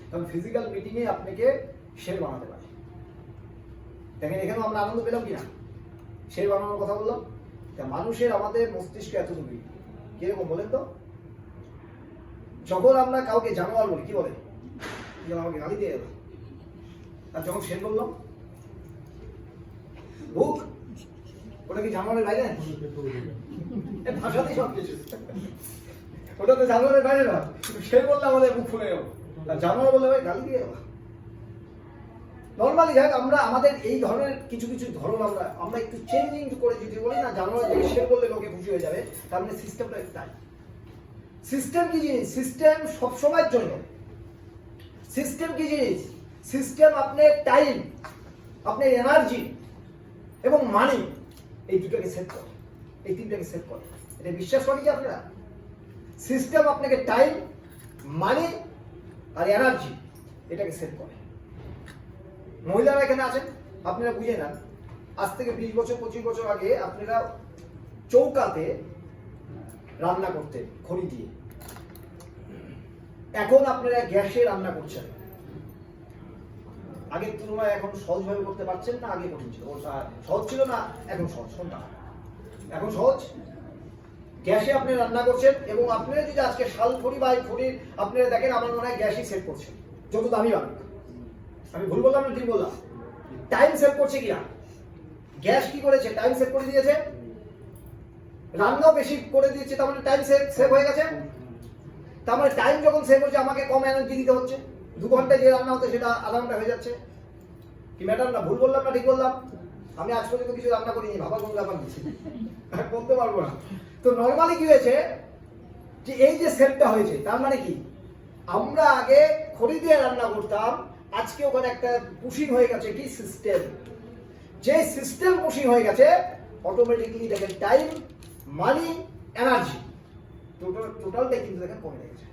কারণ ফিজিক্যাল মিটিংয়ে আপনাকে শের বানাতে পারে। দেখেন এখানেও আমরা আনন্দ পেলাম কিনা, শের বানানোর কথা বললাম। মানুষের আমাদের মস্তিষ্ক এতটুকুই, কিরকম বলেন তো? যখন আমরা কাউকে জানোয়ার বলি, কি বলে? আমাকে গালি দিয়ে গেল। আর যখন শের বললাম বুক, ওটা কি জানোয়ারের বাইরে? ভাষাতেই সব কিছু, ওটা তো জানোয়ারের বাইরে না। শের বললে আমাদের বুক ফুলে গেল, আর জানোয়ার বললে ভাই গালি দিয়ে গেল। নর্মালি যাক, আমরা আমাদের এই ধরনের কিছু কিছু ধরন আমরা একটু চেঞ্জিং করে যদি বলি না, জানোয়ার যে শের বললে লোকে খুশি হয়ে যাবে, তার মানে সিস্টেমটা তাই। সিস্টেম কি জিনিস? সিস্টেম সবসময়ের জন্য। সিস্টেম কি জিনিস? সিস্টেম আপনার টাইম, আপনার এনার্জি এবং মানি, এই দুটোকে সেট করে, এই তিনটাকে সেট করে। এটা বিশ্বাস করেন কি আপনারা? সিস্টেম আপনাকে টাইম, মানি আর এনার্জি এটাকে সেট করে। মহিলারা এখানে আছেন, আপনারা বুঝে নেন, আজ থেকে 20 বছর 25 বছর আগে আপনারা চৌকাতে রান্না করতেন খড়ি দিয়ে, এখন আপনারা গ্যাসে রান্না করছেন। আগের তুলনায় এখন সহজভাবে করতে পারছেন না, আগে কঠিন ছিল? সহজ ছিল না, এখন সহজ। কোনটা এখন সহজ? গ্যাসে আপনি রান্না করছেন, এবং আপনারা যদি আজকে শাল খড়ি বা খড়ির আপনারা দেখেন, আমার মনে হয় গ্যাসই সেভ করছেন, যত দামি বানুক। আমি ভুল বললাম না ঠিক বললাম? টাইম সেভ করছে কিনা? গ্যাস কি করেছে? টাইম সেভ করে দিয়েছে, রান্নাও বেশি করে দিয়েছে, তার মানে টাইম সেভ হয়ে গেছে। তার মানে টাইম যখন সেভ হচ্ছে, আমাকে কম এনার্জি দিতে হচ্ছে। 2 ঘন্টায় যে রান্না হতো সেটা আধা ঘন্টা হয়ে যাচ্ছে। কি ম্যাডাম না ভুল বললাম না ঠিক বললাম? আমি আজ পর্যন্ত কিছু রান্না করিনি, ভাবা কোন ব্যাপার দিচ্ছি বলতে পারবো না। তো নর্মালি কি হয়েছে যে এই যে সেভটা হয়েছে, তার মানে কি আমরা আগে খড়ি দিয়ে রান্না করতাম, আজকে ওখানে একটা পুশিং হয়ে গেছে কি সিস্টেম। যে সিস্টেম পুশিং হয়ে গেছে, অটোমেটিক্যালি দেখেন টাইম, মানি, এনার্জি টোটালটাই কিন্তু দেখেন কমে গেছে।